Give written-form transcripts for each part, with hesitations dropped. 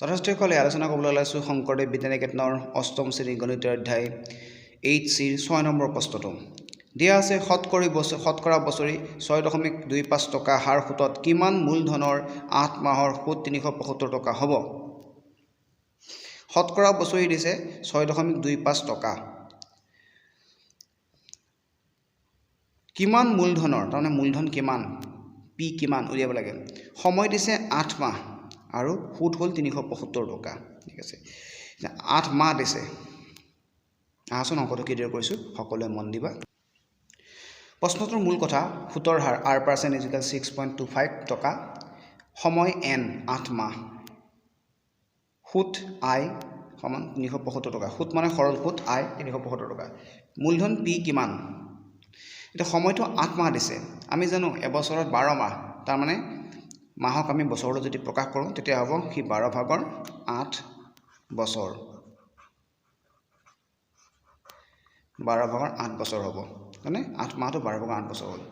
যথেষ্টসকলে আলোচনা কৰিবলৈ ওলাইছোঁ শংকৰদেৱ বিদ্যানিকেতনৰ অষ্টম শ্ৰেণী গণিত অধ্যায় 8Cৰ 6 নম্বৰ প্ৰশ্নটো দিয়া আছে শতকৰা বছৰি 6.25 টকা হাৰ সুতত কিমান মূলধনৰ 8 মাহৰ সুত 375 টকা হ'ব শতকৰা বছৰি দিছে 6.25 টকা কিমান মূলধনৰ তাৰমানে মূলধন কিমান পি কিমান উলিয়াব লাগে সময় দিছে 8 মাহ আৰু সুত হল 375 টকা ঠিক আছে 8 মাহ দিছে আহাচোন অংকটো ক্লিয়াৰ কৰিছো সকলোৱে মন দিবা প্ৰশ্নটোৰ মূল কথা সুতৰ হাৰ r% = 6.25 টকা সময় n 8 মাহ সুত i সমান 375 টকা সুত মানে সৰল সুত i 375 টকা মূলধন p কিমান এটা সময়টো 8 মাহ দিছে আমি জানো এবছৰত 12 মাহ তাৰ মানে মাহক আমি বছৰলৈ যদি প্ৰকাশ কৰোঁ তেতিয়া হ'ব কি 12 ভাগৰ 8 বছৰ 12 ভাগৰ 8 বছৰ হ'ব মানে 8 মাহটো 12 ভাগৰ 8 বছৰ হ'ল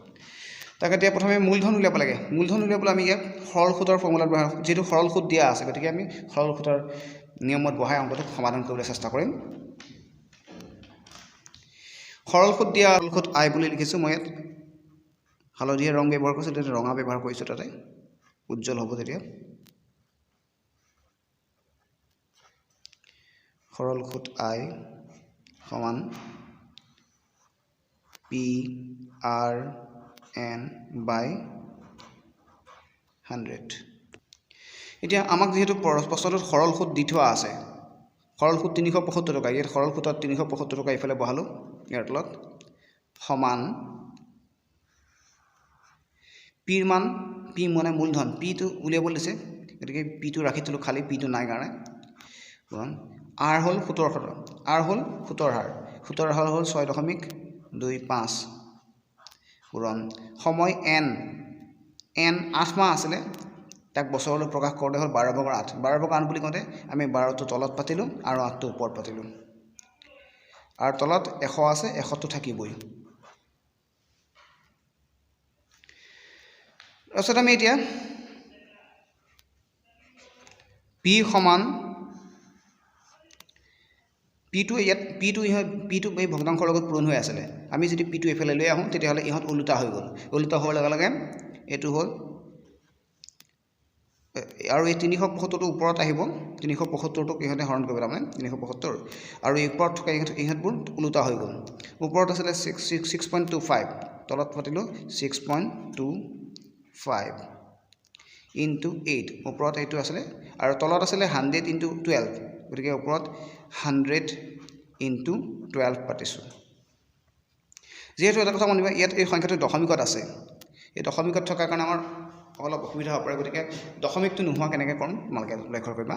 তাকে এতিয়া প্ৰথমে মূলধন উলিয়াব লাগে মূলধন উলিয়াবলৈ আমি ইয়াক সৰল সুতৰ ফৰ্মুলা ব্যৱহাৰ যেটো সৰল সুত দিয়া আছে গতিকে আমি সৰল সুতৰ নিয়মত বহাই অংকটো সমাধান কৰিবলৈ চেষ্টা কৰিম সৰল সুত দিয়া সৰল সুত i বুলি লিখিছো মই ইয়াত হালধীয়া ৰং ব্যৱহাৰ কৰিছো তেতিয়া ৰঙা ব্যৱহাৰ কৰিছো তাতে উজ্জ্বল হ'ব তেতিয়া সৰল সুত i সমান p r n by 100 এতিয়া আমাক যেহেতু প্ৰশ্নটোত সৰল সুত দি থোৱা আছে সৰল সুত 375 টকা ইয়াত সৰল সুতত 375 টকা ইফালে বহালো ইয়াৰ তলত সমান p ৰ মান p মানে মূলধন p টো উলিয়াব দিছে গতিকে p টো ৰাখি থলো খালি p টো নাই কাৰণে r হল সুতৰ হাৰ হল 6.25 পূৰণ সময় n 8 মাহ আছিল তাক বছৰলৈ প্ৰকাশ কৰোঁতে হল 12 ভাগৰ 8 বুলি কওঁতে আমি 12 টো তলত পাতিলো আৰু 8 টো ওপৰত পাতিলো আৰু তলত 100 আছে 100 টো থাকিবই তাৰপিছত আমি এতিয়া p সমান p টো এই ভগ্নাংশৰ লগত পূৰণ হৈ আছিল আমি যদি p টো এফালে লৈ আহোঁ তেতিয়া হলে ইহত উল্টা হৈ গল উল্টা হোৱাৰ লগে লগে এটো হল আৰু এই 375 টো ওপৰত আহিব 375 টো ইহতে হৰণ কৰিব তাৰমানে 375 আৰু এই ওপৰত থকা ইহতবোৰ উল্টা হৈ গল ওপৰত আছিল 6.25 তলত পাতিলো 6.25 into 8 ওপৰত এইটো আছিল আৰু তলত আছিল 100 into 12 গতিকে ওপৰত 100 into 12 পাতিছো যেহেতু এটা কথা মনিবা ইয়াত এই সংখ্যাটো দশমিকত আছে এই দশমিকত থকাৰ কাৰণে আমাৰ অলপ অসুবিধা হ'ব পাৰে গতিকে দশমিকটো নোহোৱা কেনেকৈ কৰিম তোমালোকে লক্ষ্য কৰিবা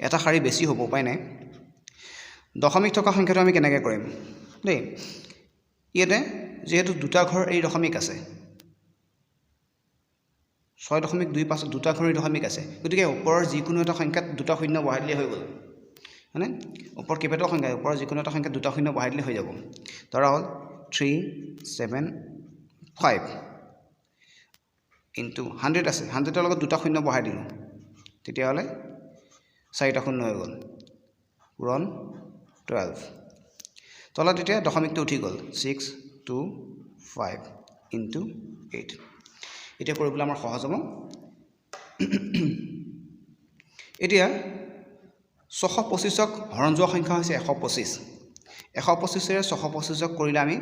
এটা শাৰী বেছি হ'ব উপায় নাই দশমিক থকা সংখ্যাটো আমি কেনেকৈ কৰিম দেই ইয়াতে যেহেতু দুটা ঘৰ এই দশমিক আছে 6.25 দুটা ঘৰ এই দশমিক আছে গতিকে ওপৰৰ যিকোনো এটা সংখ্যাত দুটা শূন্য বহাই দিলে হৈ গ'ল মানে ওপৰ কেইবাটাও সংখ্যা ওপৰৰ যিকোনো এটা সংখ্যাত দুটা শূন্য বহাই দিলে হৈ যাব ধৰা হ'ল 375 into 100 আছে 100 ৰ লগত দুটা শূন্য বহাই দিলো তেতিয়া হলে চাৰিটা শূন্য হৈ গ'ল পূৰণ 12 তলত এতিয়া দশমিকটো উঠি গ'ল 625 into 8 এতিয়া কৰিবলৈ আমাৰ সহজ হ'ব এতিয়া 625ক হৰণ যোৱা সংখ্যা হৈছে 125 125 ৰে 625ক কৰিলে আমি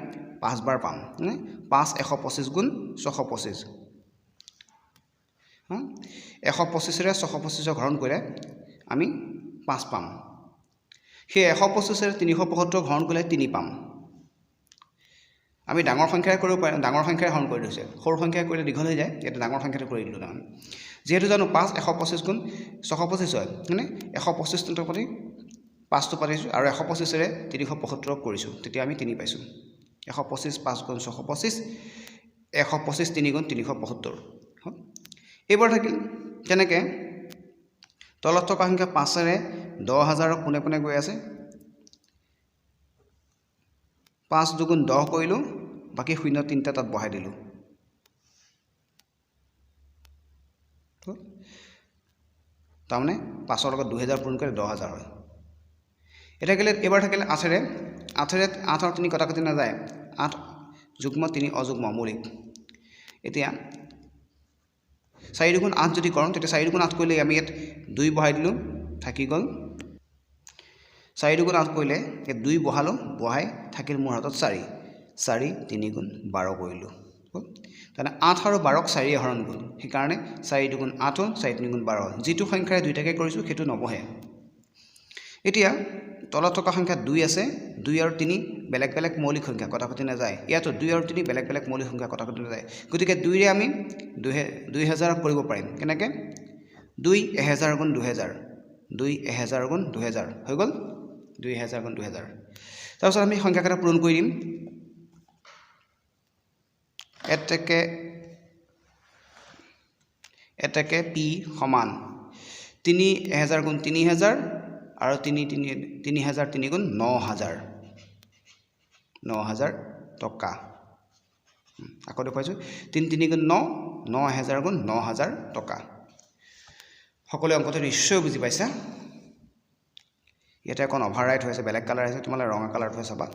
5 বাৰ পাম মানে 5 125 গুণ 625 125 ৰে 625ক হৰণ কৰিলে আমি 5 পাম সেই 125 ৰে 375ক হৰণ কৰিলে 3 পাম আমি ডাঙৰ সংখ্যাৰে কৰিব পাৰো ডাঙৰ সংখ্যাৰে হৰণ কৰি দিছে সৰু সংখ্যাৰে কৰিলে দীঘল হৈ যায় এটা ডাঙৰ সংখ্যাটো কৰি দিলো তাৰমানে যেহেতু জানো 5 125 গুণ 625 হয় মানে 125 ৰ প্ৰতি 5 টো পাতিছো আৰু 125 ৰে 375ক কৰিছো তেতিয়া আমি 3 পাইছো 125 5 গুণ 625 125 3 গুণ 375 এইবাৰ থাকিল কেনেকৈ তলত থকা সংখ্যা 5 ৰে 10000ক কোনে কোনে গৈ আছে 5 দুগুণ 10 কৰিলো বাকি শূন্য তিনটা তাত বহাই দিলো তাৰমানে 5ৰ লগত 2000 পূৰণ কৰিলে 10000 হয় এটা গেলে এবাৰ থাকিলে 8ৰে 8 আৰু 3 কটাকটি নাযায় 8 যুগ্ম 3 অযুগ্ম মৌলিক এতিয়া 4 গুণ 8 যদি কৰোঁ তেতিয়া 4 গুণ 8 কৰিলে আমি ইয়াত 2 বহাই দিলোঁ থাকি গ'ল 4 গুণ 8 কৰিলে ইয়াত 2 বহালো বহাই থাকিল মোৰ হাতত 4 4 3 গুণ 12 কৰিলোঁ তানে 8 আৰু 12ক 4 এ হৰণ গ'ল সেইকাৰণে 4 গুণ 8 হ'ল 4 3 গুণ 12 যিটো সংখ্যাৰে দুইটাকে কৰিছোঁ সেইটো নবহে এতিয়া তলত থকা সংখ্যা 2 আছে 2 আৰু 3 বেলেগ বেলেগ মৌলিক সংখ্যা কটাকটি নাযায় ইয়াতো 2 আৰু 3 বেলেগ বেলেগ মৌলিক সংখ্যা কটাকটি নাযায় গতিকে 2 ৰে আমি 2000 কৰিব পাৰিম কেনেকৈ 2 1000 গুণ 2000 2 1000 গুণ 2000 হৈ গ'ল 2000 গুণ 2000 তাৰপিছত আমি সংখ্যাকেইটা পূৰণ কৰি দিম এটাকে p সমান 3000 গুণ 3000 আৰু 3000 3 গুণ 9000 টকা আকৌ দেখুৱাইছোঁ 3 3 গুণ 9 9000 গুণ 9000 টকা সকলো অংকটো নিশ্চয় বুজি পাইছা ইয়াতে এখন অভাৰৰাইট হৈছে বেলেগ কালাৰ আছে তোমালে ৰঙা কালাৰটো চাবা